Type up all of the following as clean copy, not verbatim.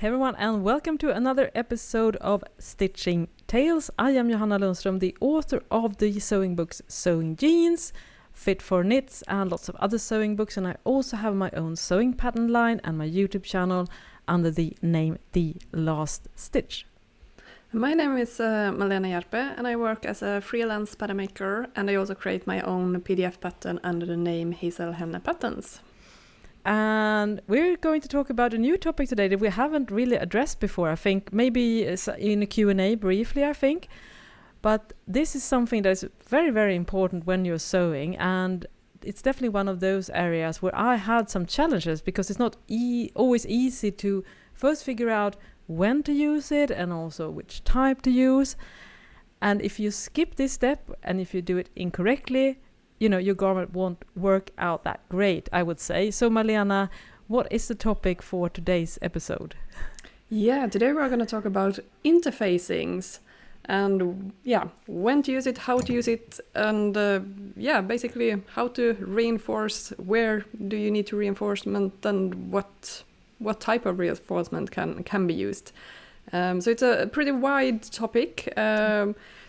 Hey everyone, and welcome to another episode of Stitching Tales. I am Johanna Lundström, the author of the sewing books Sewing Jeans, Fit for Knits, and lots of other sewing books. And I also have my own sewing pattern line and my YouTube channel under the name The Last Stitch. My name is Malena Hjerpe, and I work as a freelance patternmaker, and I also create my own PDF pattern under the name Hazelhen Patterns. And we're going to talk about a new topic today that we haven't really addressed before, I think. Maybe in a Q&A briefly, I think. But this is something that is very, very important when you're sewing. And it's definitely one of those areas where I had some challenges because it's not always easy to first figure out when to use it and also which type to use. And if you skip this step and if you do it incorrectly, you know, your garment won't work out that great, I would say. So, Malena, what is the topic for today's episode? Yeah, today we're going to talk about interfacings and, when to use it, how to use it, and, basically how to reinforce, where do you need to reinforcement, and what type of reinforcement can be used. So it's a pretty wide topic.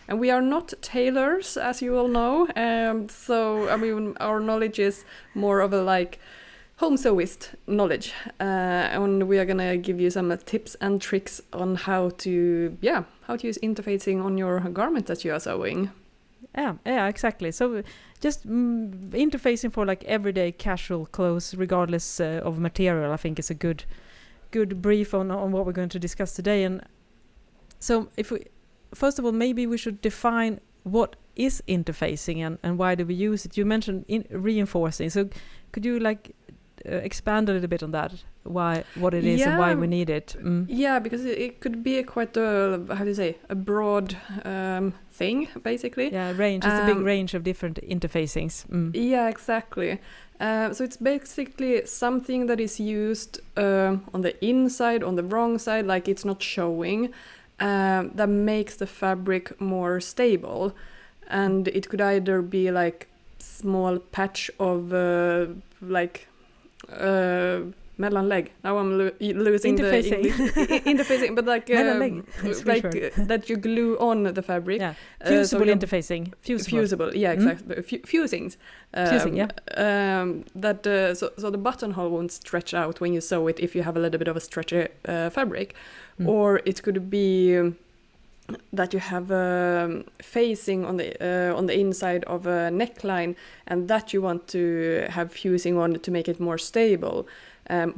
And we are not tailors, as you all know. So, I mean, our knowledge is more of a home sewist knowledge. And we are going to give you some tips and tricks on how to use interfacing on your garment that you are sewing. Yeah, exactly. So just interfacing for everyday casual clothes, regardless of material, I think is a good brief on what we're going to discuss today. And so first of all, maybe we should define what is interfacing and why do we use it. You mentioned reinforcing. So could you expand a little bit on that? What it is and why we need it? Yeah, because it could be quite a broad thing, basically. Yeah, range. It's a big range of different interfacings. Yeah, exactly. So it's basically something that is used on the inside, on the wrong side, like it's not showing. That makes the fabric more stable, and it could either be small patch of mellanlägg. Now I'm losing interfacing. the interfacing, but that you glue on the fabric. Yeah, fusible interfacing. Fusible, yeah, exactly. Fusings. Fusing, yeah. So the buttonhole won't stretch out when you sew it if you have a little bit of a stretchy fabric. Or it could be that you have facing on the inside of a neckline, and that you want to have fusing on to make it more stable,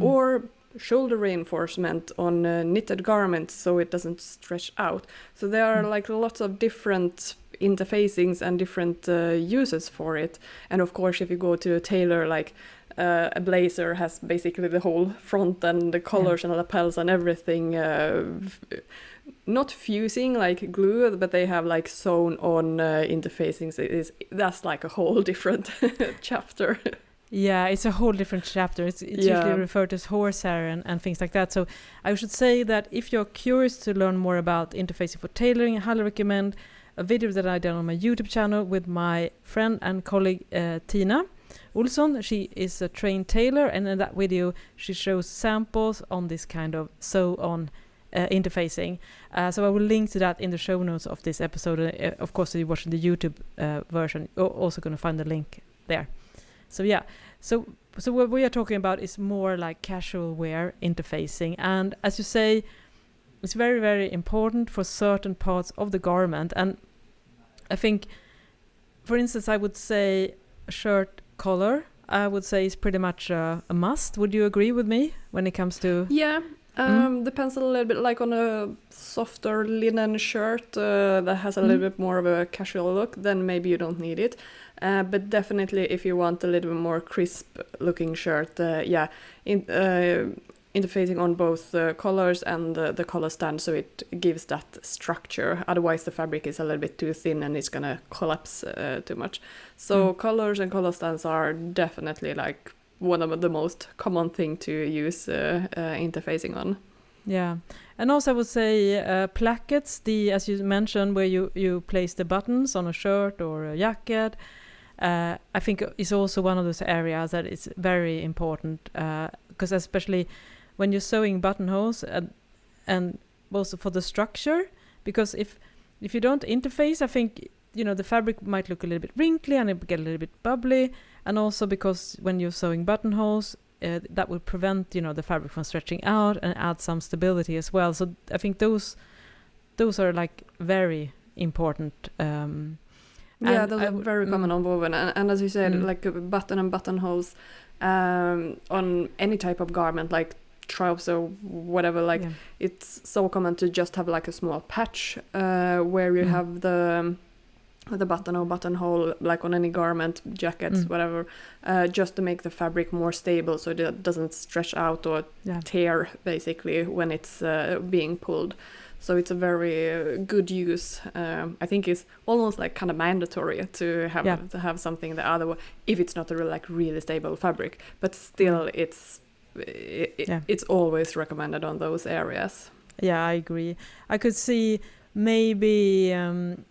or shoulder reinforcement on knitted garments so it doesn't stretch out. So there are lots of different interfacings and different uses for it. And of course, if you go to a tailor, a blazer has basically the whole front and the collars and lapels and everything not fusing like glue, but they have sewn on interfacings. That's a whole different chapter. Yeah, it's a whole different chapter. It's usually referred to as horsehair and things like that. So I should say that if you're curious to learn more about interfacing for tailoring, I highly recommend a video that I did on my YouTube channel with my friend and colleague Tina Olsson. She is a trained tailor, and in that video she shows samples on this kind of sew-on interfacing. So I will link to that in the show notes of this episode. Of course, if you're watching the YouTube version, you're also going to find the link there. So yeah, so what we are talking about is more casual wear interfacing, and as you say, it's very, very important for certain parts of the garment. And I think, for instance, I would say a shirt collar, I would say, is pretty much a must. Would you agree with me when it comes to... Yeah, depends a little bit, on a softer linen shirt that has a little bit more of a casual look, then maybe you don't need it. But definitely if you want a little bit more crisp looking shirt, interfacing on both the collars and the collar stand, so it gives that structure. Otherwise the fabric is a little bit too thin and it's gonna collapse too much. So collars and collar stands are definitely one of the most common thing to use interfacing on. Yeah, and also I would say plackets, as you mentioned, where you place the buttons on a shirt or a jacket. I think is also one of those areas that is very important, because especially when you're sewing buttonholes, and also for the structure, because if you don't interface, I think the fabric might look a little bit wrinkly and it get a little bit bubbly, and also because when you're sewing buttonholes, that would prevent the fabric from stretching out and add some stability as well. So I think those are like very important. Those are very common on woven, and as you said, like a button and buttonholes on any type of garment, like trouser or whatever, like it's so common to just have like a small patch where you have the button or buttonhole, like on any garment, jackets, whatever, just to make the fabric more stable so it doesn't stretch out or tear basically when it's being pulled. So it's a very good use. I think it's almost like kind of mandatory to have something the other way, if it's not a really stable fabric, but still it's always recommended on those areas. Yeah, I agree. I could see maybe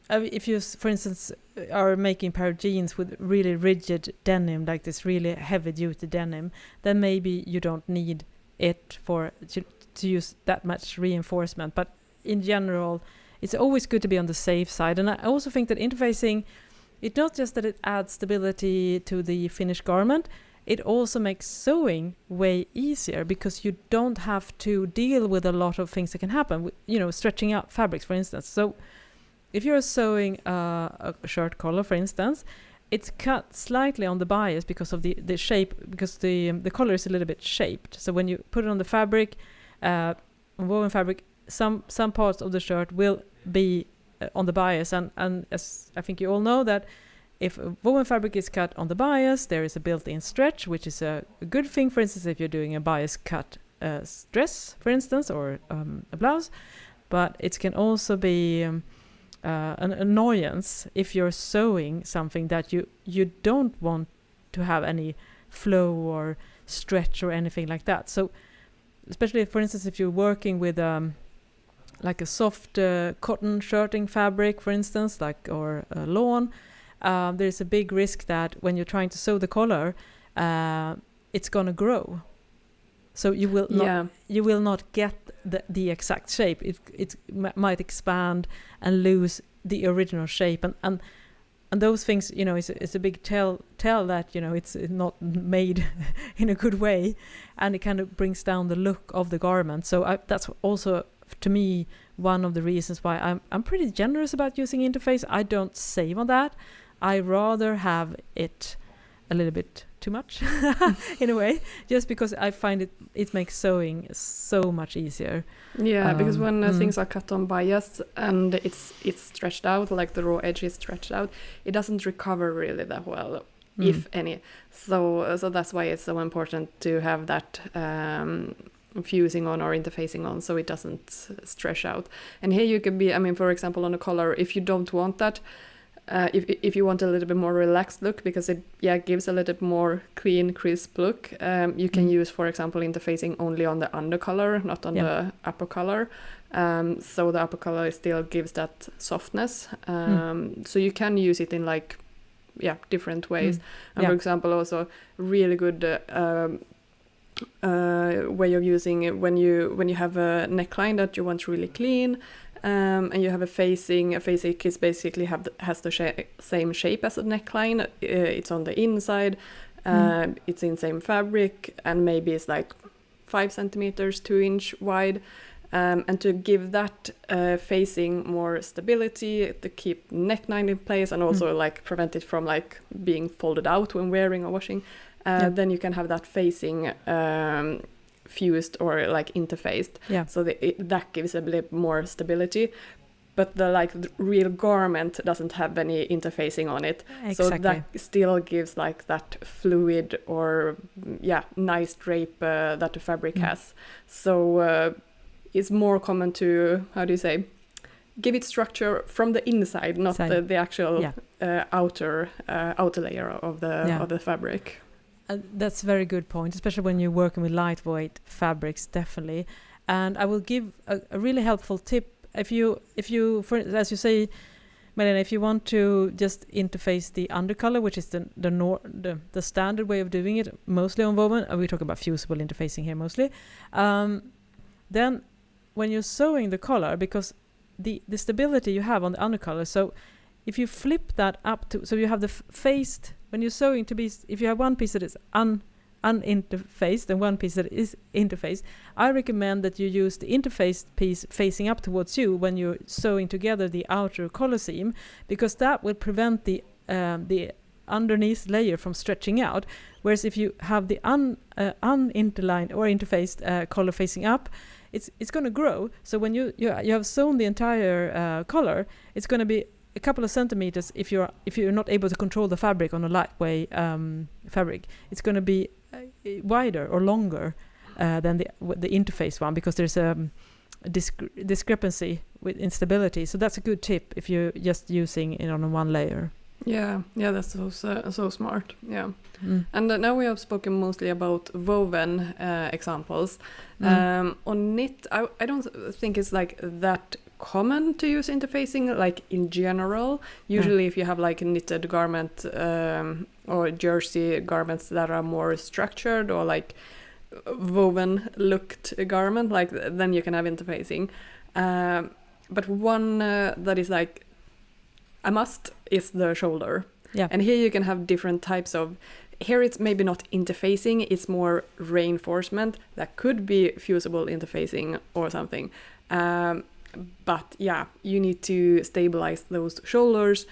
if you, for instance, are making a pair of jeans with really rigid denim, like this really heavy-duty denim, then maybe you don't need it to use that much reinforcement. But in general, it's always good to be on the safe side. And I also think that interfacing, it's not just that it adds stability to the finished garment, it also makes sewing way easier, because you don't have to deal with a lot of things that can happen, stretching out fabrics, for instance. So if you're sewing a shirt collar, for instance, it's cut slightly on the bias because of the shape, because the collar is a little bit shaped. So when you put it on the fabric, on woven fabric, some parts of the shirt will be on the bias, and as I think you all know, that if woven fabric is cut on the bias, there is a built-in stretch, which is a good thing, for instance, if you're doing a bias cut dress, for instance, or a blouse. But it can also be an annoyance if you're sewing something that you don't want to have any flow or stretch or anything like that. So especially, for instance, if you're working with like a soft cotton shirting fabric, for instance, or lawn, there's a big risk that when you're trying to sew the collar, it's gonna grow. So you will not get the exact shape. It might expand and lose the original shape, and those things, it's a big tell that it's not made in a good way, and it kind of brings down the look of the garment. So that's also, to me, one of the reasons why I'm pretty generous about using interface. I don't save on that. I rather have it a little bit too much in a way, just because I find it makes sewing so much easier. Yeah, because when things are cut on bias and it's stretched out, like the raw edge is stretched out, it doesn't recover really that well, if any. So that's why it's so important to have that fusing on or interfacing on, so it doesn't stretch out. And here you can be, for example, on a collar, if you don't want that, if you want a little bit more relaxed look, because it gives a little bit more clean, crisp look, you can use, for example, interfacing only on the undercolor, not on the upper color. So the upper color still gives that softness. So you can use it in different ways. And for example, also really good way of using it when you have a neckline that you want really clean. And you have a facing is basically has the same shape as a neckline. It's on the inside, it's in same fabric, and maybe it's like 5 centimeters, 2 inch wide. And to give that facing more stability, to keep neckline in place, and also prevent it from being folded out when wearing or washing, then you can have that facing fused or interfaced, so that gives a bit more stability, but the real garment doesn't have any interfacing on it. Exactly. So that still gives that fluid or nice drape that the fabric has. So it's more common to, how do you say, give it structure from the inside, not the actual outer layer of the fabric. That's a very good point, especially when you're working with lightweight fabrics, definitely. And I will give a really helpful tip. If you, as you say, Malena, if you want to just interface the undercolor, which is the standard way of doing it, mostly on woven, we talk about fusible interfacing here mostly, then when you're sewing the collar, because the stability you have on the undercollar, so if you flip that up to, so you have the faced, when you're sewing to be, if you have one piece that is uninterfaced and one piece that is interfaced, I recommend that you use the interfaced piece facing up towards you when you're sewing together the outer collar seam, because that will prevent the underneath layer from stretching out. Whereas if you have the uninterlined or interfaced collar facing up, it's going to grow. So when you have sewn the entire collar, it's going to be a couple of centimeters. If you're not able to control the fabric on a lightweight fabric, it's going to be wider or longer than the interface one, because there's a discrepancy with instability. So that's a good tip if you're just using it on one layer. Yeah, that's so smart. Yeah, and now we have spoken mostly about woven examples. On knit, I don't think it's like that common to use interfacing, like in general. Usually, if you have like a knitted garment or jersey garments that are more structured, or like woven looked garment, like then you can have interfacing. But one that is like a must is the shoulder. Yeah. And here you can have different types of, here it's maybe not interfacing, it's more reinforcement. That could be fusible interfacing or something. But yeah, you need to stabilize those shoulders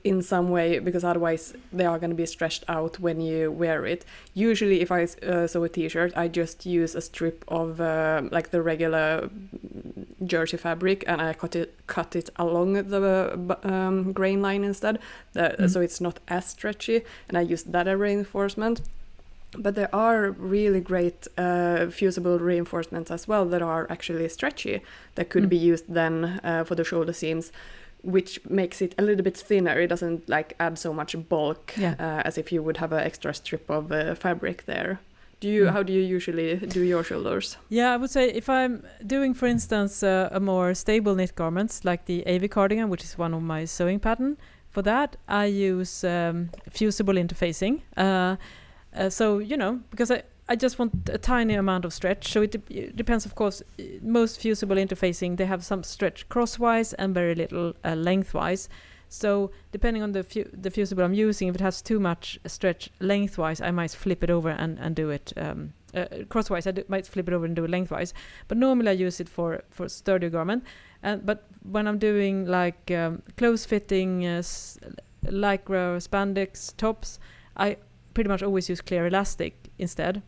in some way, because otherwise they are going to be stretched out when you wear it. Usually if I sew a t-shirt, I just use a strip of like the regular jersey fabric, and I cut it along the grain line instead, so it's not as stretchy, and I use that as reinforcement. But there are really great fusible reinforcements as well that are actually stretchy, that could be used then for the shoulder seams, which makes it a little bit thinner. It doesn't like add so much bulk as if you would have an extra strip of fabric there. How do you usually do your shoulders? Yeah, I would say if I'm doing, for instance, a more stable knit garments like the AV cardigan, which is one of my sewing pattern, for that I use fusible interfacing. So, because I just want a tiny amount of stretch. So it depends, of course. Most fusible interfacing, they have some stretch crosswise and very little lengthwise. So depending on the fusible I'm using, if it has too much stretch lengthwise, I might flip it over and do it crosswise. I might flip it over and do it lengthwise. But normally I use it for sturdier garment. But when I'm doing like close-fitting lycra spandex tops, I pretty much always use clear elastic instead,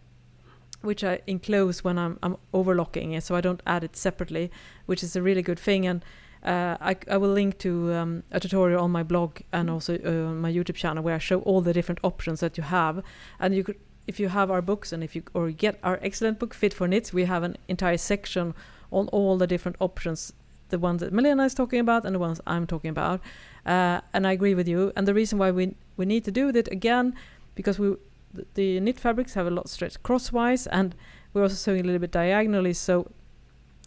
which I enclose when I'm overlocking it, so I don't add it separately, which is a really good thing. And I will link to a tutorial on my blog and also my YouTube channel, where I show all the different options that you have. And you could, if you have our books, and or get our excellent book Fit for Knits, we have an entire section on all the different options, the ones that Malena is talking about and the ones I'm talking about. And I agree with you. And the reason why we need to do that again, because the knit fabrics have a lot of stretch crosswise, and we're also sewing a little bit diagonally. So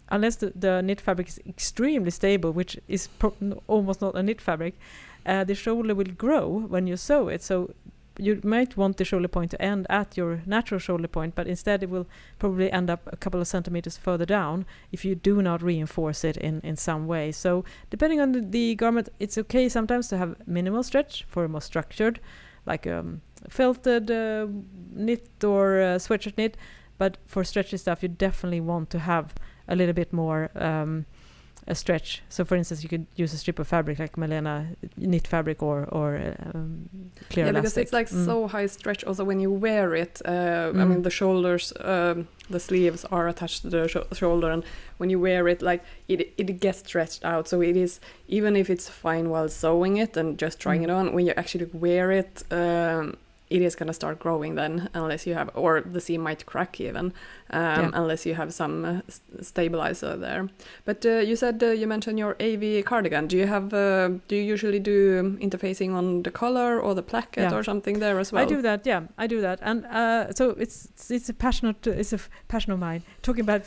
unless the knit fabric is extremely stable, which is almost not a knit fabric, the shoulder will grow when you sew it. So you might want the shoulder point to end at your natural shoulder point, but instead it will probably end up a couple of centimeters further down if you do not reinforce it in some way. So depending on the garment, it's okay sometimes to have minimal stretch for a more structured, like felted knit or sweatshirt knit. But for stretchy stuff, you definitely want to have a little bit more a stretch. So for instance, you could use a strip of fabric like Malena knit fabric or clear elastic. Because it's like so high stretch also when you wear it. I mean, the shoulders, the sleeves are attached to the shoulder, and when you wear it, like it gets stretched out. So it is, even if it's fine while sewing it and just trying it on, when you actually wear it, it is going to start growing then, unless you have, or the seam might crack even, unless you have some stabilizer there. But you said you mentioned your AV cardigan. Do you usually do interfacing on the collar or the placket or something there as well? I do that. I do that, and so it's a passion of mine talking about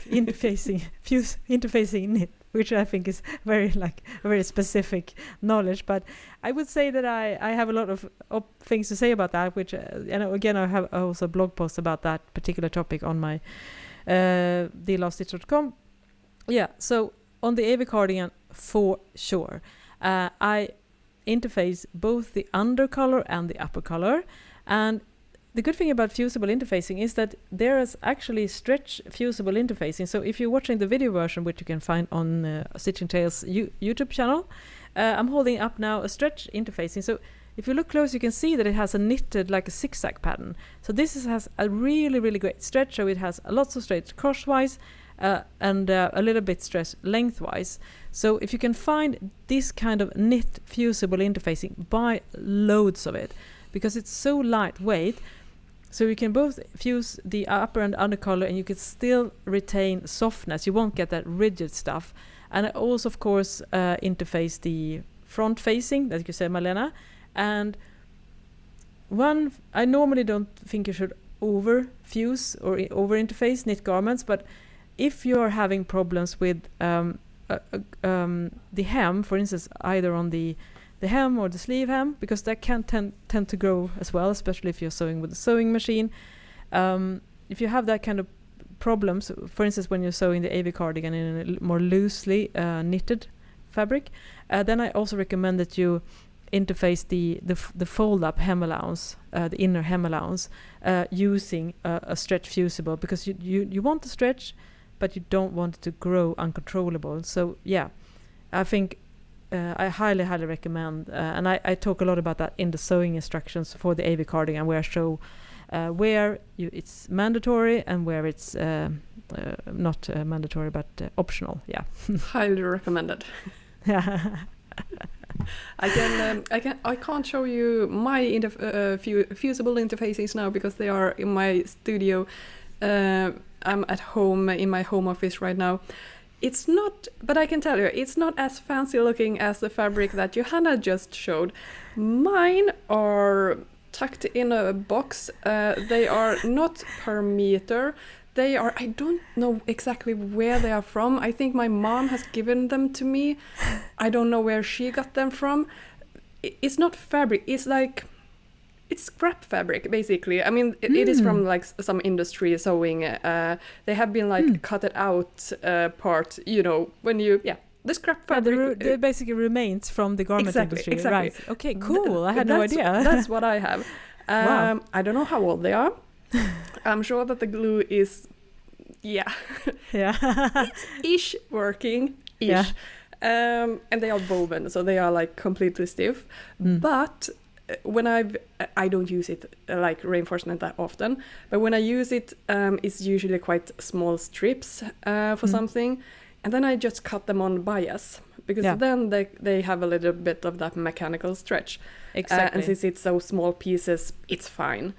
interfacing knit, which I think is very specific knowledge. But I would say that I have a lot of things to say about that, which, and again, I have also a blog post about that particular topic on my thelaststitch.com. Yeah, so on the AV cardigan, for sure. I interface both the under color and the upper color. And the good thing about fusible interfacing is that there is actually stretch fusible interfacing. So if you're watching the video version, which you can find on Stitching Tales YouTube channel, I'm holding up now a stretch interfacing. So if you look close, you can see that it has a knitted, like a zigzag pattern. So this has a really, really great stretch. So it has lots of stretch crosswise and a little bit stretch lengthwise. So if you can find this kind of knit fusible interfacing, buy loads of it, because it's so lightweight. So you can both fuse the upper and under color, and you can still retain softness. You won't get that rigid stuff. And I also, of course, interface the front facing, that you said, Malena. And I normally don't think you should over fuse or over interface knit garments, but if you're having problems with the hem, for instance, either on the hem or the sleeve hem, because that can tend to grow as well, especially if you're sewing with a sewing machine. If you have that kind of problems, for instance, when you're sewing the AV cardigan in a more loosely knitted fabric, then I also recommend that you interface the fold-up hem allowance, the inner hem allowance, using a stretch fusible, because you want to stretch, but you don't want it to grow uncontrollable. So yeah, I think I highly recommend, and I talk a lot about that in the sewing instructions for the AV cardigan, where I show where it's mandatory and where it's not mandatory but optional. Yeah, highly recommended. I can't show you my fusible interfaces now because they are in my studio. I'm at home in my home office right now. It's not, but I can tell you, it's not as fancy looking as the fabric that Johanna just showed. Mine are tucked in a box. They are not per meter. They are, I don't know exactly where they are from. I think my mom has given them to me. I don't know where she got them from. It's not fabric, it's like, it's scrap fabric, basically. I mean, it is from like some industry sewing. They have been like cut it out part, you know, when you, the scrap fabric. The basically remains from the garment industry. Exactly. Right. Okay, cool. I had no idea. That's what I have. Wow. I don't know how old they are. I'm sure that the glue is, it's ish working, ish. Yeah. And they are woven, so they are like completely stiff. But when I don't use it like reinforcement that often, but when I use it, it's usually quite small strips for something, and then I just cut them on bias, because then they have a little bit of that mechanical stretch. Exactly. And since it's so small pieces, it's fine.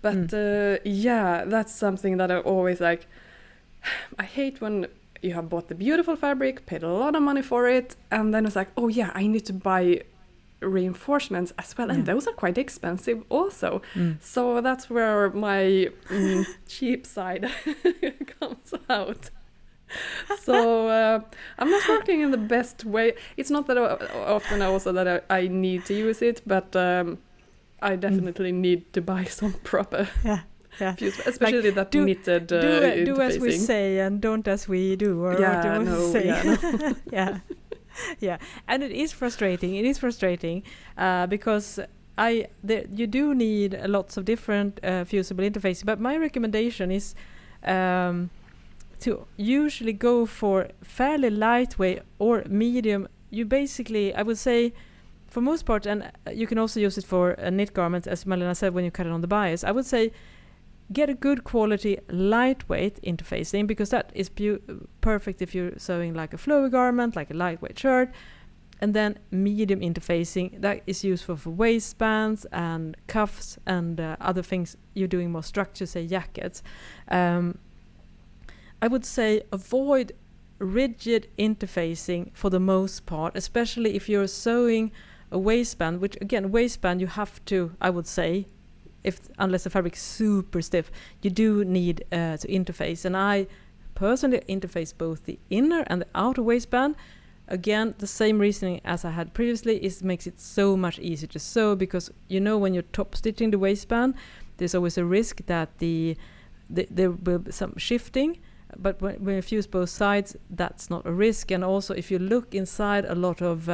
But that's something that I always like. I hate when you have bought the beautiful fabric, paid a lot of money for it, and then it's like, oh yeah, I need to buy reinforcements as well, and those are quite expensive also. So that's where my cheap side comes out. So I'm not working in the best way. It's not that often also that I need to use it, but I definitely need to buy some proper especially like, that knitted do as we say and don't as we do, or what do we say? Yeah, and it is frustrating because you do need lots of different fusible interfaces, but my recommendation is to usually go for fairly lightweight or medium. You basically, I would say, for most part, and you can also use it for knit garments, as Malena said, when you cut it on the bias, I would say get a good quality lightweight interfacing, because that is perfect if you're sewing like a flowy garment, like a lightweight shirt. And then medium interfacing, that is useful for waistbands and cuffs and other things you're doing more structure, say jackets. I would say avoid rigid interfacing for the most part, especially if you're sewing a waistband, which again, waistband you have to, I would say, unless the fabric is super stiff, you do need to interface. And I personally interface both the inner and the outer waistband. Again, the same reasoning as I had previously, makes it so much easier to sew, because when you're top stitching the waistband, there's always a risk that there will be some shifting but when you fuse both sides, that's not a risk. And also, if you look inside a lot of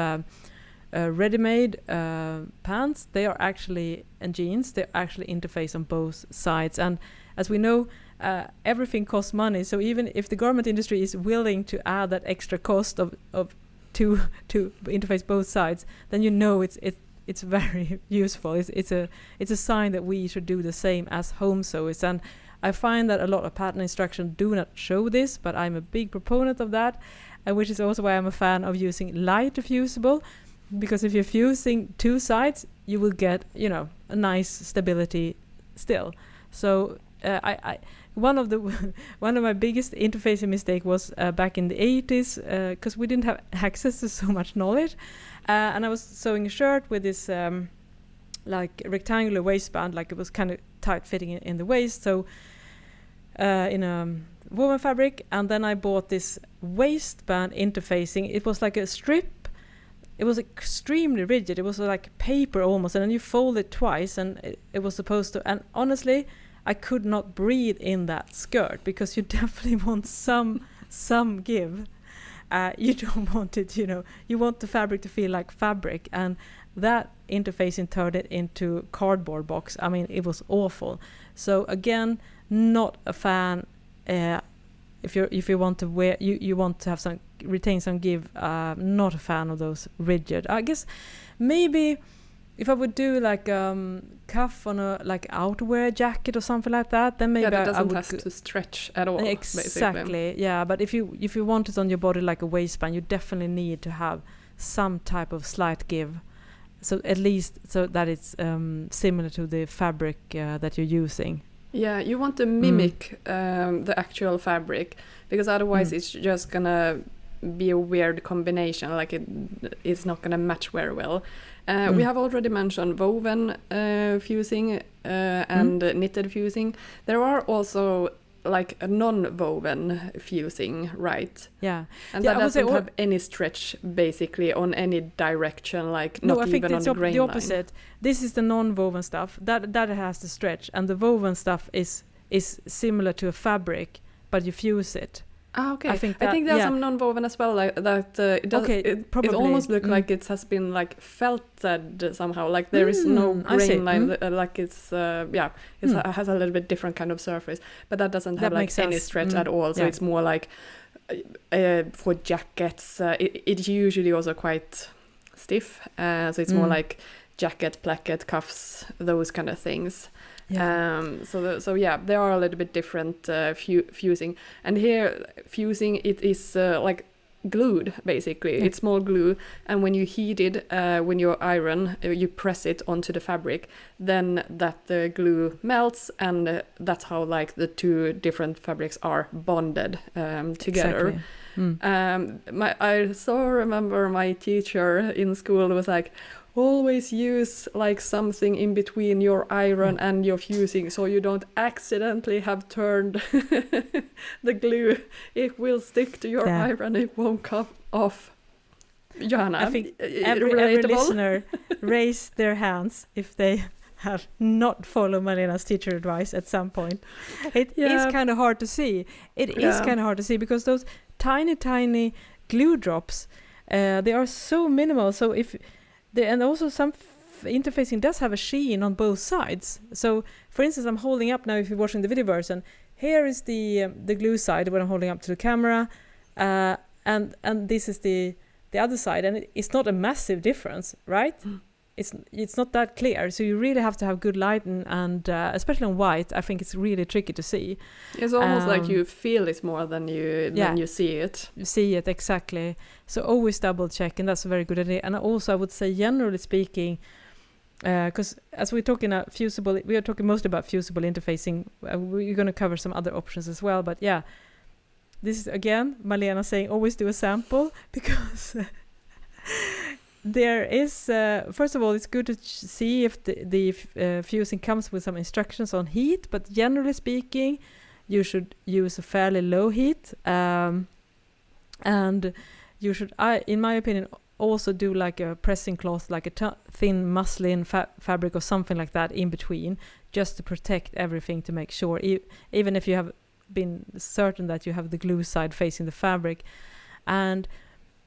ready-made pants, they are actually, and jeans, they actually interface on both sides. And as we know, everything costs money. So even if the garment industry is willing to add that extra cost of to interface both sides, then you know it's very useful. It's a sign that we should do the same as home sewers. And I find that a lot of pattern instruction do not show this, but I'm a big proponent of that, which is also why I'm a fan of using light fusible, because if you're fusing two sides, you will get, a nice stability still. So I one of my biggest interfacing mistake was back in the 80s, because we didn't have access to so much knowledge, and I was sewing a shirt with this like rectangular waistband, like it was kind of tight fitting in the waist, so in a woven fabric. And then I bought this waistband interfacing. It was like a strip. It was extremely rigid. It was like paper almost, and then you fold it twice, and it was supposed to. And honestly, I could not breathe in that skirt, because you definitely want some give. You don't want it, you want the fabric to feel like fabric, and that interfacing turned it into cardboard box. I mean, it was awful. So again, not a fan. If you want to wear, you want to have retain some give. Not a fan of those rigid. I guess maybe if I would do like cuff on a like outerwear jacket or something like that, then maybe that doesn't I would have to stretch at all. Exactly, basically. Yeah. But if you want it on your body like a waistband, you definitely need to have some type of slight give. So at least so that it's similar to the fabric that you're using. Yeah, you want to mimic the actual fabric, because otherwise it's just gonna be a weird combination. Like it's not gonna match very well. We have already mentioned woven fusing and knitted fusing. There are also like a non-woven fusing, right? Yeah. And that doesn't have any stretch basically on any direction, like not even on the grain line. The opposite. This is the non-woven stuff. That has the stretch, and the woven stuff is similar to a fabric, but you fuse it. Ah, okay. I think there's some non-woven as well, like that. It almost looks like it has been like felted somehow. Like there is no grain line. Like it's it has a little bit different kind of surface, but that doesn't have like any stretch at all. So it's more like for jackets. It's usually also quite stiff. So it's more like jacket, placket, cuffs, those kind of things. Yeah. So there are a little bit different fusing, and here fusing it is like glued basically. It's more glue, and when you heat it, when you iron, you press it onto the fabric, then that glue melts, and that's how like the two different fabrics are bonded together. Exactly. I so remember my teacher in school was like, always use like something in between your iron and your fusing, so you don't accidentally have turned the glue. It will stick to your iron, it won't come off. Johanna, I think every listener raise their hands if they have not followed Malena's teacher advice at some point. It is kind of hard to see. It is kind of hard to see, because those tiny glue drops, they are so minimal. So and also some interfacing does have a sheen on both sides. So for instance, I'm holding up now, if you're watching the video version, here is the glue side when I'm holding up to the camera, and this is the other side, and it's not a massive difference, right? It's not that clear, so you really have to have good light, and especially on white, I think it's really tricky to see. It's almost like you feel it more than you see it. You see it, exactly. So always double check, and that's a very good idea. And also I would say, generally speaking, because as we're talking about fusible, we are talking mostly about fusible interfacing. We're going to cover some other options as well, but yeah, this is again Malena saying always do a sample, because there is first of all, it's good to see if the fusing comes with some instructions on heat, but generally speaking you should use a fairly low heat, and you should, in my opinion, also do like a pressing cloth, like a thin muslin fabric or something like that in between, just to protect everything, to make sure even if you have been certain that you have the glue side facing the fabric. And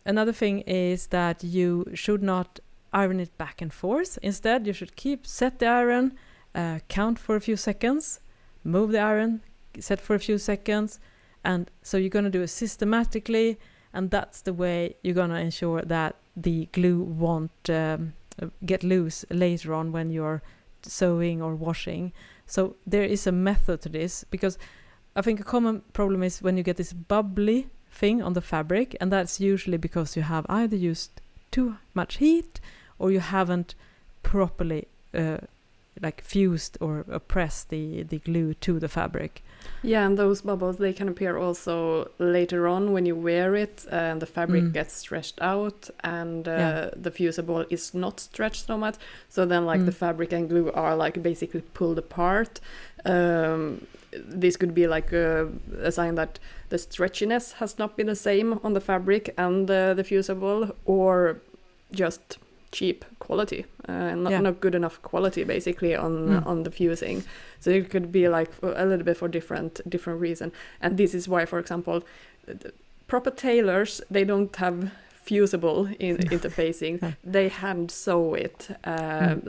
another thing is that you should not iron it back and forth. Instead, you should set the iron, count for a few seconds, move the iron, set for a few seconds, and so you're going to do it systematically, and that's the way you're going to ensure that the glue won't get loose later on when you're sewing or washing. So there is a method to this, because I think a common problem is when you get this bubbly thing on the fabric, and that's usually because you have either used too much heat or you haven't properly fused or pressed the glue to the fabric. Yeah, and those bubbles, they can appear also later on when you wear it, and the fabric gets stretched out, and the fusible is not stretched so much. So then the fabric and glue are basically pulled apart. This could be a sign that the stretchiness has not been the same on the fabric and the fusible, or just cheap quality, not good enough quality basically on the fusing. So it could be a little bit for different reason. And this is why, for example, proper tailors, they don't have fusible interfacing. They hand sew it,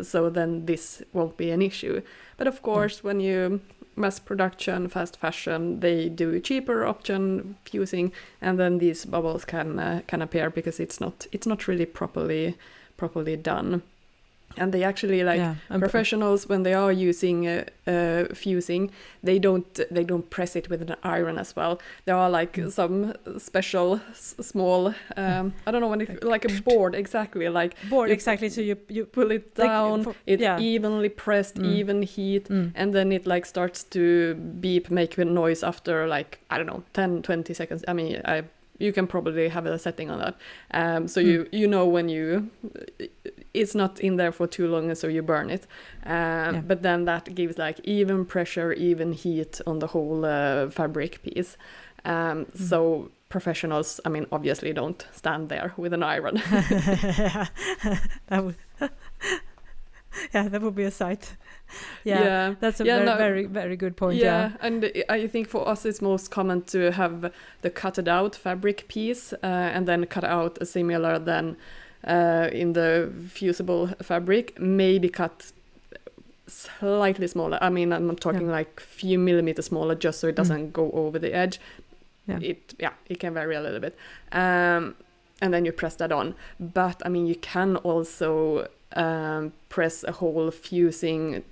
so then this won't be an issue. But of course, when you mass production, fast fashion, they do cheaper option fusing, and then these bubbles can appear because it's not really properly done. And they actually professionals, when they are using fusing, they don't press it with an iron as well. There are some special small I don't know when it, a board exactly exactly. So you pull it down, evenly pressed, even heat, and then it starts to beep, make a noise after 10-20 seconds. I mean, you can probably have a setting on that, so you know when it's not in there for too long, and so you burn it. But then that gives even pressure, even heat on the whole fabric piece. So professionals, I mean, obviously don't stand there with an iron. That would be a sight. That's a very, very good point. And I think for us it's most common to have the cutted out fabric piece, and then cut out a similar then in the fusible fabric, maybe cut slightly smaller. I mean, I'm not talking few millimeters smaller, just so it doesn't go over the edge. It can vary a little bit, and then you press that on. But I mean, you can also press a whole fusing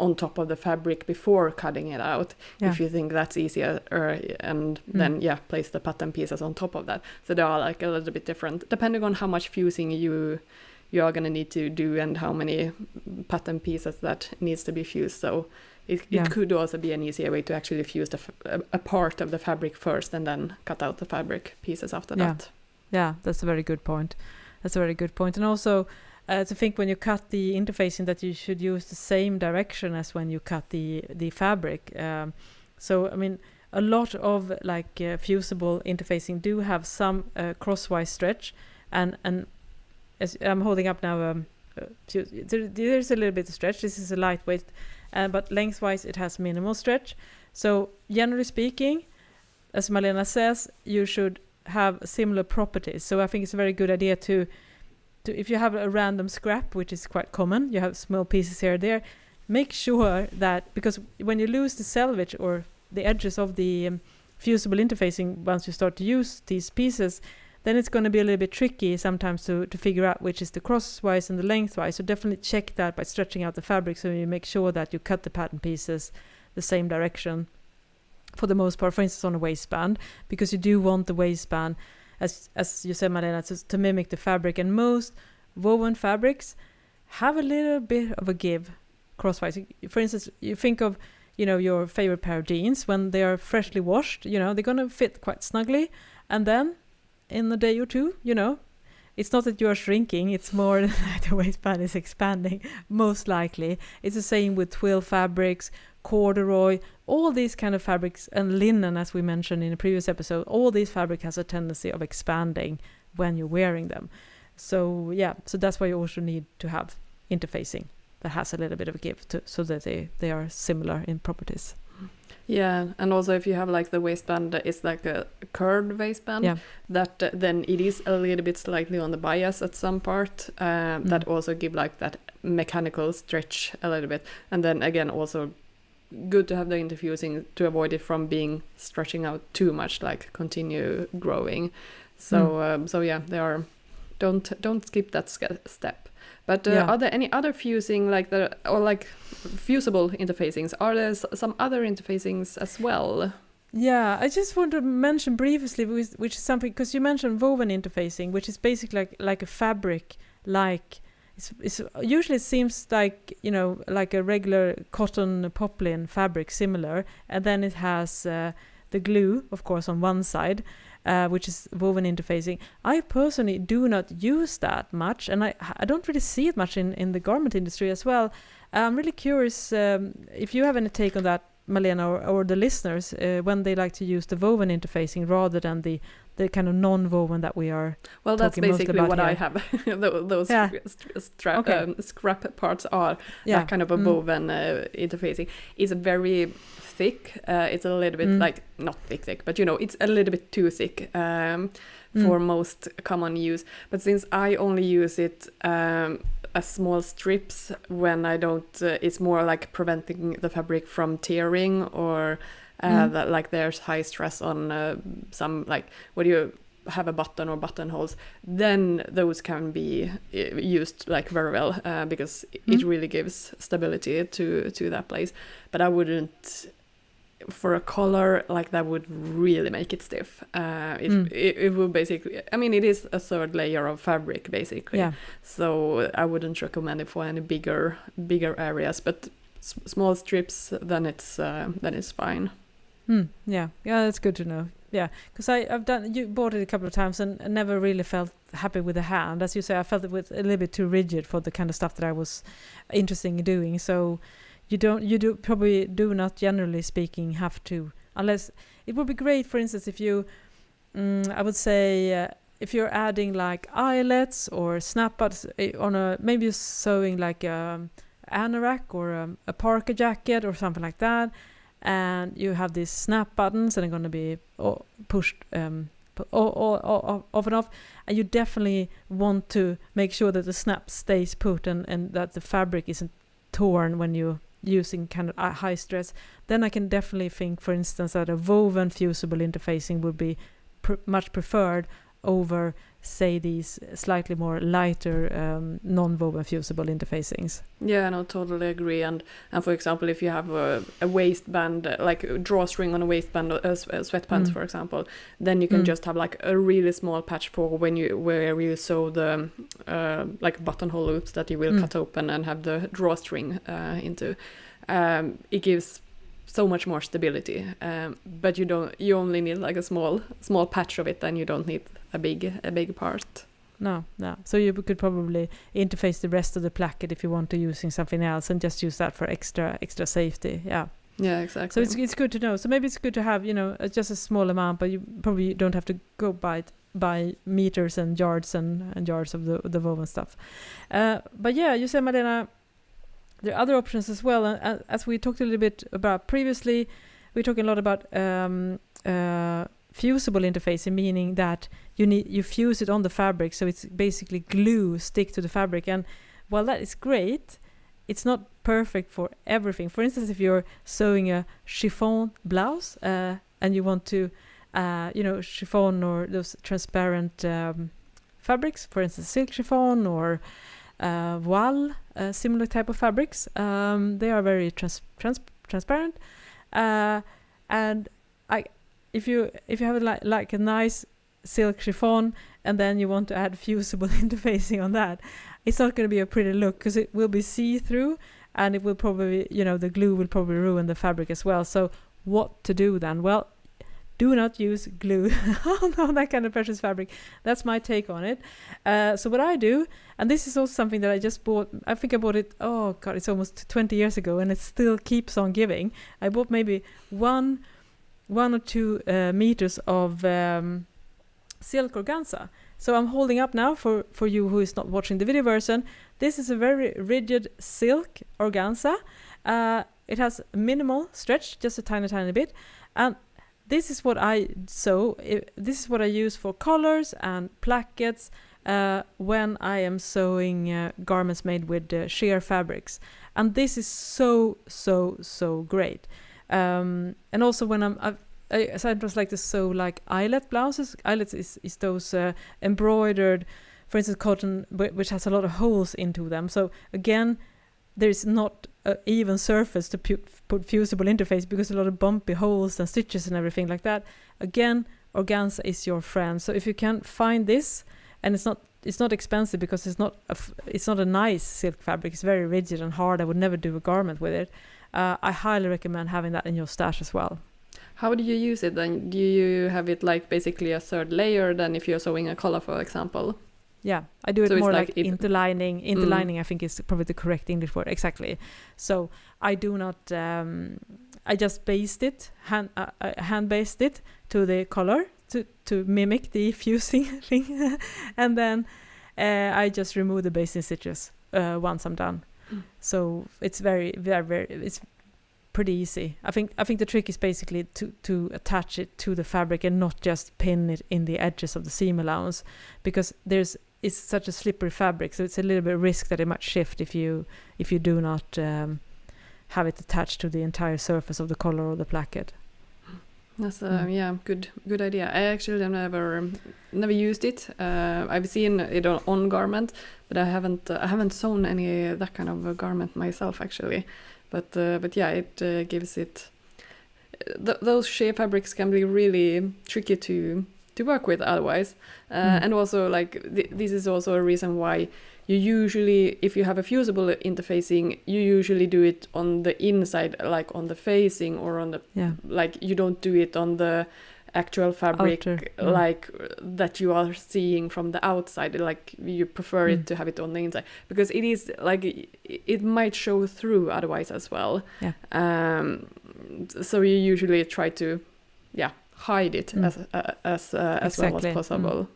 on top of the fabric before cutting it out, if you think that's easier, and then place the pattern pieces on top of that. So they are a little bit different depending on how much fusing you are going to need to do and how many pattern pieces that needs to be fused. So it could also be an easier way to actually fuse a part of the fabric first and then cut out the fabric pieces after that. That's a very good point. And also to think when you cut the interfacing that you should use the same direction as when you cut the fabric. So I mean, a lot of fusible interfacing do have some crosswise stretch, and as I'm holding up now, there's a little bit of stretch. This is a lightweight, but lengthwise it has minimal stretch. So generally speaking, as Malena says, you should have similar properties. So I think it's a very good idea to if you have a random scrap, which is quite common, you have small pieces here or there, make sure that, because when you lose the selvage or the edges of the fusible interfacing, once you start to use these pieces, then it's going to be a little bit tricky sometimes to figure out which is the crosswise and the lengthwise. So definitely check that by stretching out the fabric, so you make sure that you cut the pattern pieces the same direction for the most part, for instance on a waistband, because you do want the waistband, as you said, Malena, to mimic the fabric. And most woven fabrics have a little bit of a give crosswise. For instance, you think of your favorite pair of jeans, when they are freshly washed, they're going to fit quite snugly, and then in a day or two, it's not that you are shrinking, it's more that the waistband is expanding, most likely. It's the same with twill fabrics, corduroy, all these kind of fabrics, and linen, as we mentioned in a previous episode. All these fabric has a tendency of expanding when you're wearing them. So that's why you also need to have interfacing that has a little bit of a give so that they are similar in properties. Yeah, and also if you have like the waistband that is like a curved waistband, that then it is a little bit slightly on the bias at some part, that also give like that mechanical stretch a little bit. And then again, also good to have the interfusing to avoid it from being stretching out too much, like continue growing. So so yeah, they are, don't skip that step. But are there any other fusing like the, or like fusible interfacings? Are there some other interfacings as well? Yeah, I just want to mention briefly, which is something, because you mentioned woven interfacing, which is basically like a fabric, like it's usually it seems like, you know, like a regular cotton poplin fabric, similar, and then it has the glue, of course, on one side, which is woven interfacing. I personally do not use that much, and I don't really see it much in the garment industry as well. I'm really curious if you have any take on that, Malena, or the listeners, when they like to use the woven interfacing rather than the kind of non-woven that we are. Well, that's basically what I have. Those scrap parts are that kind of a woven interfacing. It's very thick. It's a little bit like, not thick, but you know, it's a little bit too thick for most common use. But since I only use it as small strips when I don't, it's more like preventing the fabric from tearing, or that like there's high stress on some, like when you have a button or buttonholes, then those can be used like very well because it really gives stability to that place. But I wouldn't, for a collar, like that would really make it stiff. It would basically, I mean, it is a third layer of fabric basically. So I wouldn't recommend it for any bigger areas, but small strips, then it's fine. Yeah, that's good to know. Yeah, because you bought it a couple of times and never really felt happy with the hand. As you say, I felt it was a little bit too rigid for the kind of stuff that I was interested in doing. So you probably do not, generally speaking, have to, unless it would be great, for instance, if you, I would say, if you're adding like eyelets or snap-ups on maybe you're sewing like a anorak or a parka jacket or something like that, and you have these snap buttons and they're going to be pushed off and off, and you definitely want to make sure that the snap stays put and that the fabric isn't torn when you're using kind of high stress. Then I can definitely think, for instance, that a woven fusible interfacing would be much preferred over, say, these slightly more lighter non-woven fusible interfacings. Yeah, no, totally agree. And for example, if you have a waistband, like a drawstring on a waistband, sweatpants, for example, then you can just have like a really small patch for where you sew the like buttonhole loops that you will cut open and have the drawstring into. It gives so much more stability, but you only need like a small patch of it, and you don't need a big part. No. So you could probably interface the rest of the placket if you want to using something else, and just use that for extra safety. Yeah, exactly. So it's good to know. So maybe it's good to have, you know, just a small amount, but you probably don't have to go by meters and yards and yards of the woven stuff. But yeah, you said, Malena, there are other options as well. And as we talked a little bit about previously, we're talking a lot about fusible interfacing, meaning that you fuse it on the fabric, so it's basically glue stick to the fabric. And while that is great, it's not perfect for everything. For instance, if you're sewing a chiffon blouse and you want to, chiffon or those transparent fabrics, for instance, silk chiffon or voile, similar type of fabrics, they are very transparent. And if you have like a nice silk chiffon and then you want to add fusible interfacing on that, it's not going to be a pretty look, because it will be see-through, and it will probably, the glue will probably ruin the fabric as well. So what to do then? Well, do not use glue on that kind of precious fabric. That's my take on it. So what I do, and this is also something that I just bought, I think I bought it, oh God, it's almost 20 years ago, and it still keeps on giving. I bought maybe one or 2 meters of silk organza. So I'm holding up now for you who is not watching the video version. This is a very rigid silk organza. it has minimal stretch, just a tiny bit, and this is what I sew. This is what I use for collars and plackets when I am sewing garments made with sheer fabrics, and this is so great. And also when I sometimes like to sew like eyelet blouses. Eyelets is those embroidered, for instance, cotton which has a lot of holes into them. So again, there's not an even surface to put fusible interface because a lot of bumpy holes and stitches and everything like that. Again, organza is your friend. So if you can find this, and it's not expensive because it's not a nice silk fabric. It's very rigid and hard. I would never do a garment with it. I highly recommend having that in your stash as well. How do you use it then? Do you have it like basically a third layer than if you're sewing a collar, for example? Yeah, I do it so more like interlining. Interlining, I think, is probably the correct English word. Exactly. So I do not. I just based it, hand based it to the collar to mimic the fusing thing, and then I just remove the basting stitches once I'm done. So it's very it's pretty easy. I think the trick is basically to attach it to the fabric and not just pin it in the edges of the seam allowance, because it's such a slippery fabric, so it's a little bit of risk that it might shift if you do not have it attached to the entire surface of the collar or the placket. That's good idea. I actually have never used it. I've seen it on garment, but I haven't sewn any that kind of a garment myself actually. But yeah, it gives it. Those sheer fabrics can be really tricky to work with otherwise, and also like this is also a reason why you usually, if you have a fusible interfacing, you usually do it on the inside, like on the facing or on the like you don't do it on the actual fabric like that you are seeing from the outside. Like you prefer it to have it on the inside because it is like it might show through otherwise as well. So you usually try to hide it as well as possible.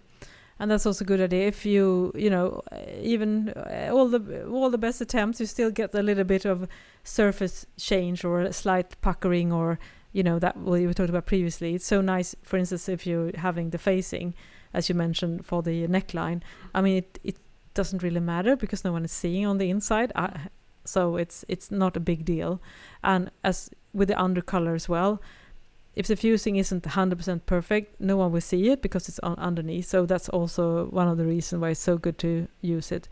And that's also a good idea. If you know, even all the best attempts, you still get a little bit of surface change or a slight puckering, or that what you were talking about previously. It's so nice, for instance, if you're having the facing, as you mentioned, for the neckline. I mean, it doesn't really matter because no one is seeing on the inside, so it's not a big deal. And as with the undercolor as well, if the fusing isn't 100% perfect, no one will see it because it's underneath. So that's also one of the reasons why it's so good to use it.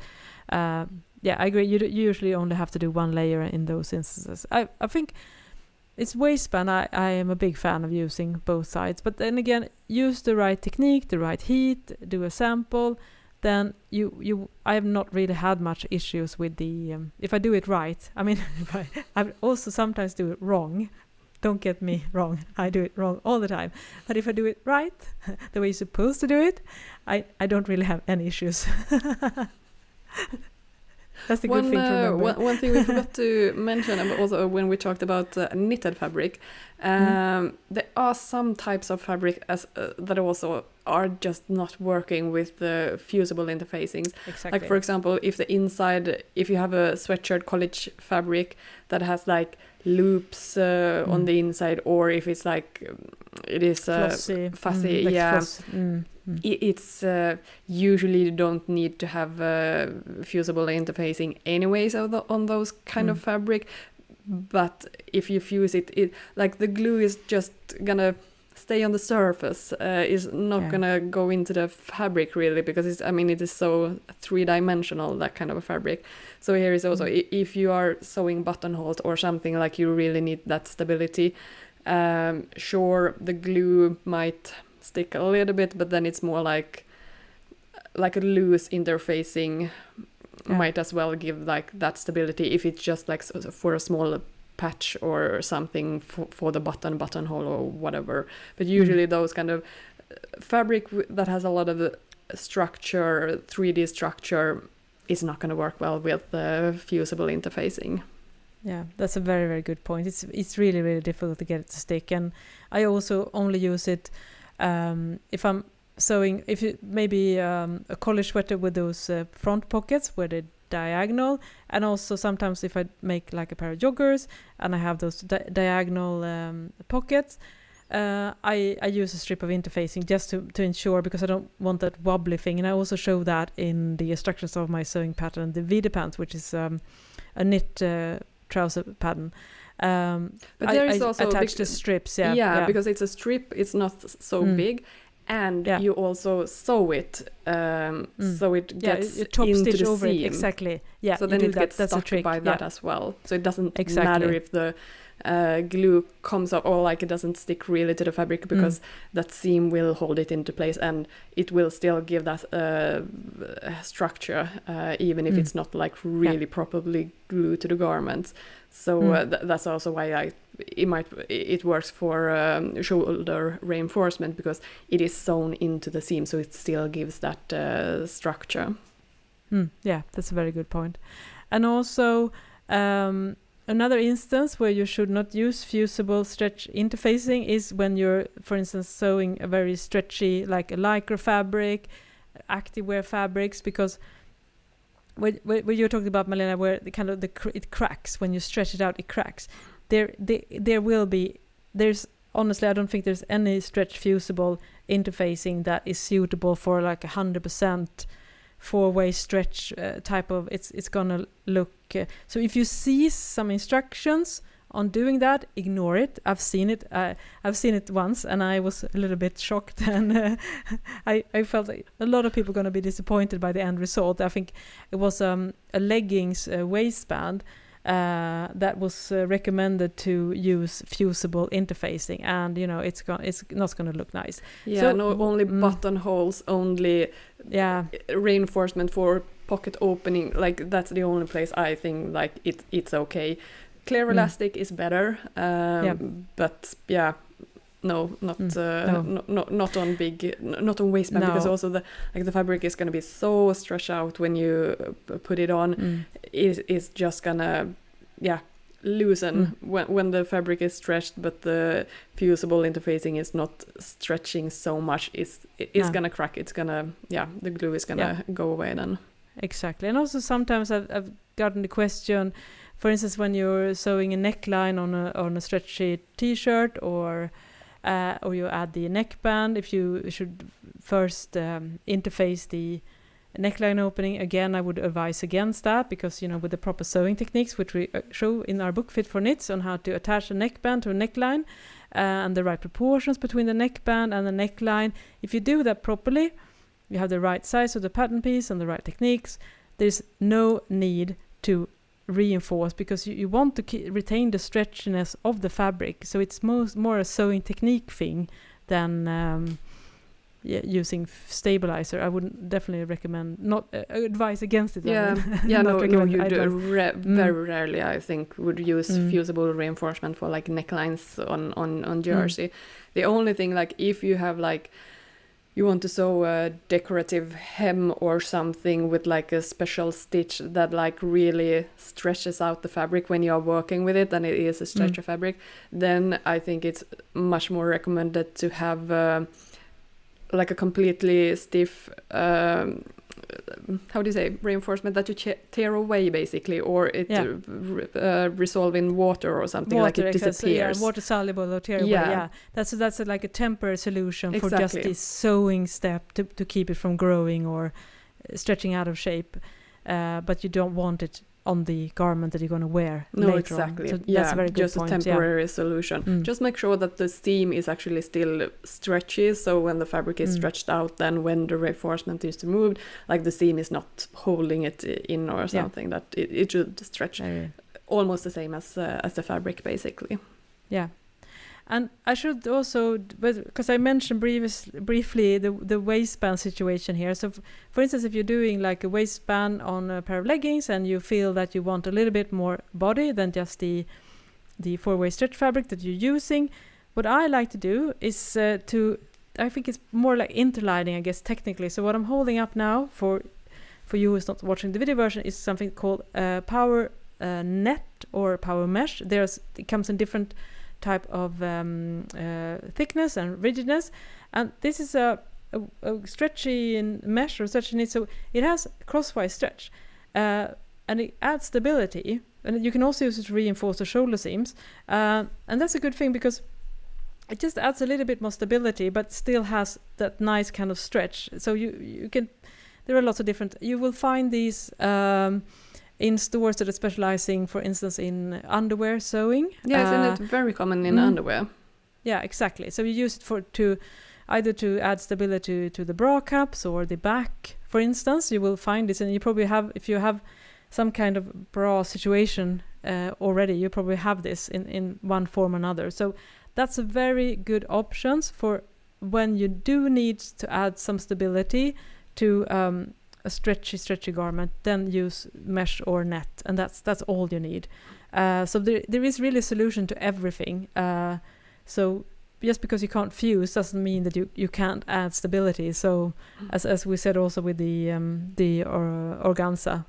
I agree. You usually only have to do one layer in those instances. I think it's waistband. I am a big fan of using both sides. But then again, use the right technique, the right heat, do a sample. Then I have not really had much issues with the if I do it right. I mean, I also sometimes do it wrong. Don't get me wrong. I do it wrong all the time. But if I do it right, the way you're supposed to do it, I don't really have any issues. That's the good thing to remember. One thing we forgot to mention, also when we talked about knitted fabric, there are some types of fabric that also are just not working with the fusible interfacings. Exactly. Like for example, if you have a sweatshirt college fabric that has like loops on the inside, or if it's like it is fussy, it's usually you don't need to have fusible interfacing anyways on those kind of fabric. But if you fuse it like the glue is just gonna stay on the surface, is not gonna go into the fabric really, because it is so three-dimensional, that kind of a fabric. So here is also if you are sewing buttonholes or something, like you really need that stability. Sure, the glue might stick a little bit, but then it's more like a loose interfacing might as well give like that stability if it's just like for a small patch or something for the buttonhole or whatever. But usually those kind of fabric that has a lot of structure, 3D structure, is not going to work well with the fusible interfacing. Yeah, that's a very, very good point. It's really, really difficult to get it to stick. And I also only use it if I'm sewing, maybe a collar sweater with those front pockets where diagonal, and also sometimes if I make like a pair of joggers and I have those diagonal pockets, I use a strip of interfacing just to ensure, because I don't want that wobbly thing. And I also show that in the instructions of my sewing pattern, the Vida pants, which is a knit trouser pattern. But there is also attach the strips, because it's a strip, it's not so big, and you also sew it, so it gets you top into stitch the over seam. It. Exactly. Yeah, so then it gets stuck by that as well. So it doesn't matter if the glue comes up, or like it doesn't stick really to the fabric, because that seam will hold it into place, and it will still give that structure, even if it's not like really properly glued to the garments. So that's also why it works for shoulder reinforcement, because it is sewn into the seam, so it still gives that structure. Yeah, that's a very good point. And also another instance where you should not use fusible stretch interfacing is when you're, for instance, sewing a very stretchy, like a lycra fabric, activewear fabrics, because when you're talking about, Malena, where the kind of it cracks when you stretch it out, it cracks. There's honestly, I don't think there's any stretch fusible interfacing that is suitable for like 100% four-way stretch type of. It's gonna look. So if you see some instructions on doing that, ignore it. I've seen it. I've seen it once, and I was a little bit shocked, and I felt like a lot of people are going to be disappointed by the end result. I think it was a leggings waistband that was recommended to use fusible interfacing, and it's not going to look nice. Yeah, so, only buttonholes, only reinforcement for pocket opening. Like that's the only place I think like it's okay. Clear elastic is better, but not on big, not on waistband, because also the fabric is going to be so stretched out when you put it on. Is just gonna loosen when the fabric is stretched, but the fusible interfacing is not stretching so much. It's gonna crack. It's gonna the glue is gonna go away then. Exactly. And also sometimes I've gotten the question, for instance, when you're sewing a neckline on a stretchy t-shirt, or you add the neckband, if you should first interface the neckline opening. Again, I would advise against that, because with the proper sewing techniques, which we show in our book Fit for Knits, on how to attach a neckband to a neckline and the right proportions between the neckband and the neckline. If you do that properly, you have the right size of the pattern piece and the right techniques, there's no need to reinforce, because you want to retain the stretchiness of the fabric. So it's more a sewing technique thing than using stabilizer. I would definitely recommend, not advise against it. You do very rarely, I think, would use fusible reinforcement for like necklines on jersey. The only thing, like if you have like you want to sew a decorative hem or something with like a special stitch that like really stretches out the fabric when you are working with it, and it is a stretcher fabric, then I think it's much more recommended to have like a completely stiff how do you say, reinforcement that you tear away basically, or it resolve in water or something, like it disappears. Water soluble or tear away. That's like a temporary solution for just this sewing step to keep it from growing or stretching out of shape, but you don't want it on the garment that you're going to wear later on. So that's a very good point. Just a temporary solution. Just make sure that the seam is actually still stretchy, so when the fabric is stretched out, then when the reinforcement is removed, like the seam is not holding it in or something, that it should stretch almost the same as the fabric basically. And I should also, because I mentioned briefly the waistband situation here. So, for instance, if you're doing like a waistband on a pair of leggings and you feel that you want a little bit more body than just the four-way stretch fabric that you're using, what I like to do is I think it's more like interlining, I guess, technically. So what I'm holding up now for you who's not watching the video version is something called power net or power mesh. It comes in different type of thickness and rigidness, and this is a stretchy mesh or stretchy knit, so it has crosswise stretch, and it adds stability. And you can also use it to reinforce the shoulder seams. And that's a good thing because it just adds a little bit more stability, but still has that nice kind of stretch. So you can, there are lots of different, you will find these in stores that are specializing, for instance, in underwear sewing. Yeah, isn't it very common in underwear? Yeah, exactly. So you use it to either to add stability to the bra cups or the back, for instance. You will find this, and you probably have, if you have some kind of bra situation already, you probably have this in one form or another. So that's a very good option for when you do need to add some stability to a stretchy garment. Then use mesh or net, and that's all you need. So there is really a solution to everything. So just because you can't fuse doesn't mean that you can't add stability. So as we said also with the organza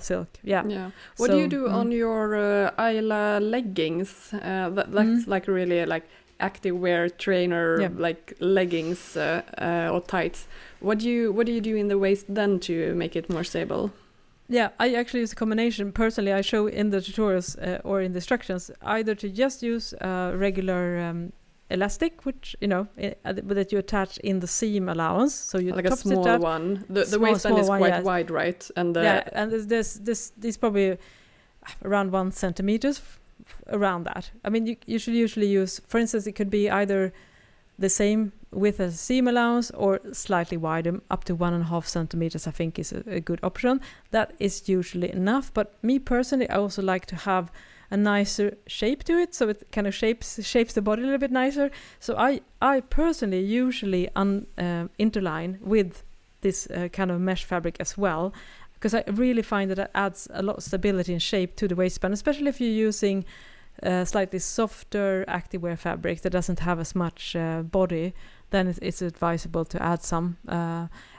silk. Yeah. What do you do on your Isla leggings? That's like really like active wear trainer like leggings or tights. What do you do in the waist then to make it more stable? Yeah, I actually use a combination. Personally, I show in the tutorials or in the instructions either to just use regular elastic, which that you attach in the seam allowance, so you like a small one. The waistband is quite wide, right? And and there's probably around 1 centimeters around that. I mean, you should usually use, for instance, it could be either the same with a seam allowance or slightly wider, up to 1.5 centimeters. I think is a good option. That is usually enough. But me personally, I also like to have a nicer shape to it, so it kind of shapes the body a little bit nicer. So I personally usually interline with this kind of mesh fabric as well, because I really find that it adds a lot of stability and shape to the waistband, especially if you're using slightly softer activewear fabric that doesn't have as much body. Then it's advisable to add some.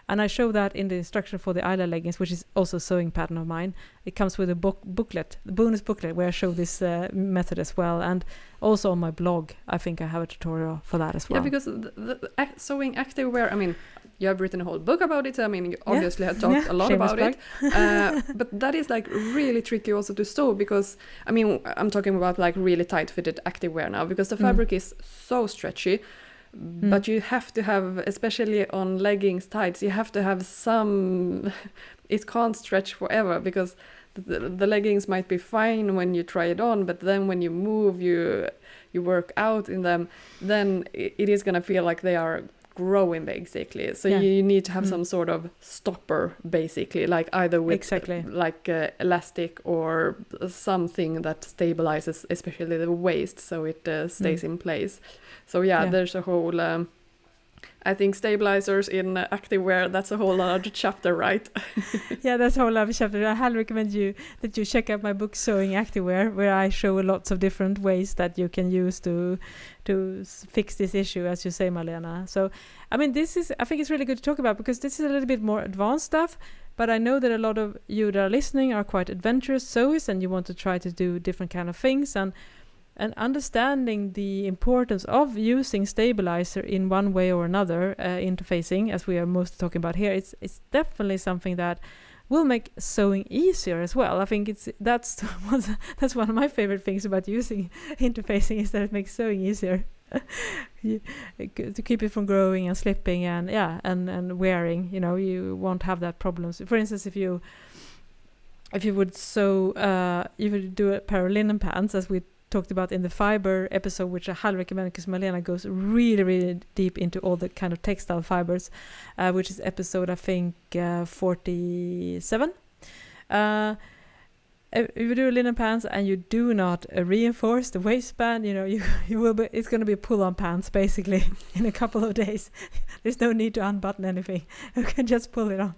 And I show that in the instruction for the Isla leggings, which is also a sewing pattern of mine. It comes with a booklet, the bonus booklet, where I show this method as well. And also on my blog, I think I have a tutorial for that as well. Yeah, because the sewing activewear, I mean, you have written a whole book about it. I mean, you obviously have talked a lot about it. But that is like really tricky also to sew because, I mean, I'm talking about like really tight-fitted activewear now because the fabric is so stretchy. But you have to have, especially on leggings, tights, you have to have some, it can't stretch forever because the leggings might be fine when you try it on, but then when you move, you work out in them, then it is going to feel like they are growing basically. So you need to have some sort of stopper basically, like either with like elastic or something that stabilizes especially the waist so it stays in place. So there's a whole I think stabilizers in activewear, that's a whole other chapter, right? Yeah, that's a whole other chapter. I highly recommend that you check out my book Sewing Activewear, where I show lots of different ways that you can use to fix this issue, as you say, Malena. So, I mean, I think it's really good to talk about because this is a little bit more advanced stuff, but I know that a lot of you that are listening are quite adventurous sewers and you want to try to do different kind of things, and understanding the importance of using stabilizer in one way or another, interfacing, as we are mostly talking about here, it's definitely something that will make sewing easier as well. I think that's one of my favorite things about using interfacing is that it makes sewing easier. To keep it from growing and slipping and wearing, you won't have that problem. So for instance, if you would sew, you would do a pair of linen pants, as we talked about in the fiber episode, which I highly recommend because Malena goes really, really deep into all the kind of textile fibers, which is episode, I think, 47. If you do linen pants and you do not reinforce the waistband, you will be. It's going to be pull-on pants basically in a couple of days. There's no need to unbutton anything. You can just pull it on.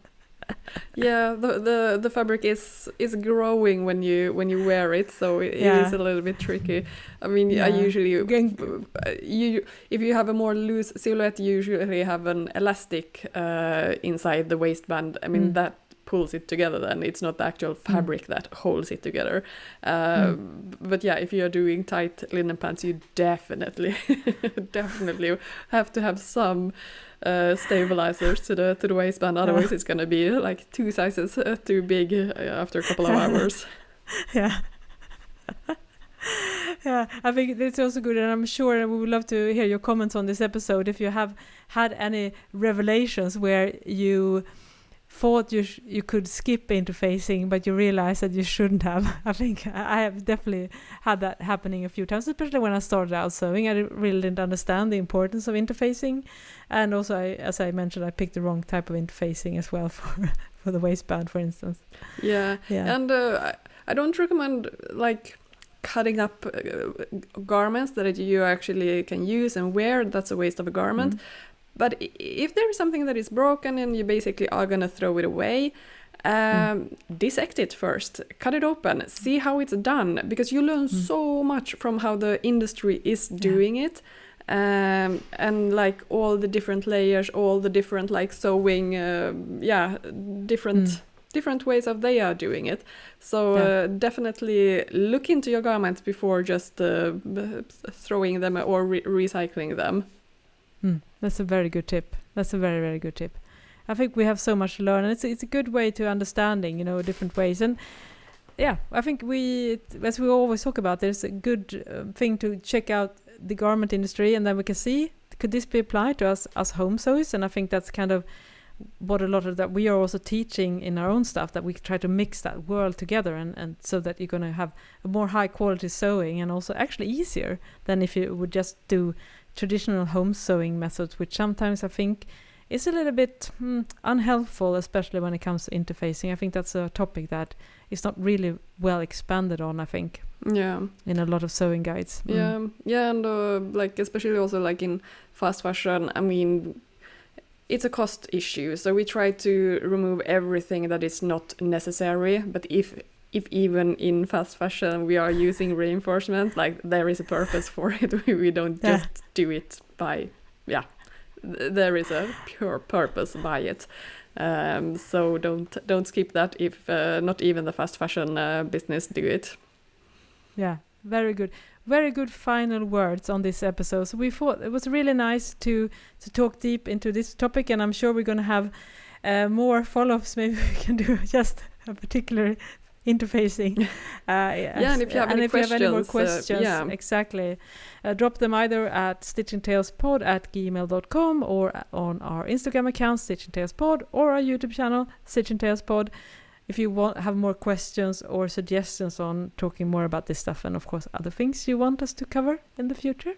Yeah, the fabric is growing when you wear it, so it is a little bit tricky. I mean, I usually if you have a more loose silhouette, you usually have an elastic inside the waistband. I mean that pulls it together, then it's not the actual fabric that holds it together. But yeah, if you're doing tight linen pants, you definitely have to have some stabilizers to the waistband, otherwise it's going to be like 2 sizes too big after a couple of hours. Yeah. Yeah, I think it's also good, and I'm sure we would love to hear your comments on this episode if you have had any revelations where you thought you could skip interfacing, but you realized that you shouldn't have. I think I have definitely had that happening a few times, especially when I started out sewing. I really didn't understand the importance of interfacing, and also, as I mentioned, I picked the wrong type of interfacing as well for the waistband, for instance. Yeah. And I don't recommend like cutting up garments that you actually can use and wear. That's a waste of a garment. But if there is something that is broken and you basically are going to throw it away, dissect it first, cut it open, see how it's done, because you learn so much from how the industry is doing it, and like all the different layers, all the different like sewing, different ways of they are doing it. So definitely look into your garments before just throwing them or recycling them. That's a very good tip. That's a very, very good tip. I think we have so much to learn, and it's a good way to understanding, different ways. And I think as we always talk about, there's a good thing to check out the garment industry, and then we can see, could this be applied to us home sewers? And I think that's kind of what a lot of that we are also teaching in our own stuff, that we try to mix that world together, and so that you're going to have a more high quality sewing, and also actually easier than if you would just do traditional home sewing methods, which sometimes I think is a little bit unhelpful, especially when it comes to interfacing. I think that's a topic that is not really well expanded on, I think. Yeah. In a lot of sewing guides. Yeah, and like especially also like in fast fashion, I mean, it's a cost issue. So we try to remove everything that is not necessary. But if even in fast fashion we are using reinforcement, like there is a purpose for it. We don't just do it by, there is a pure purpose by it. So don't skip that if not even the fast fashion business do it. Yeah, very good. Very good final words on this episode. So we thought it was really nice to talk deep into this topic, and I'm sure we're going to have more follow-ups. Maybe we can do just a particular interfacing. And if you have any more questions, exactly, drop them either at stitchingtalespod@gmail.com or on our Instagram account stitchingtalespod, or our YouTube channel stitchingtalespod, if you have more questions or suggestions on talking more about this stuff, and of course other things you want us to cover in the future.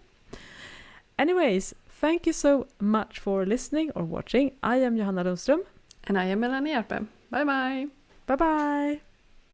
Anyways, thank you so much for listening or watching. I am Johanna Lundström. And I am Malena Hjerpe. Bye bye. Bye bye.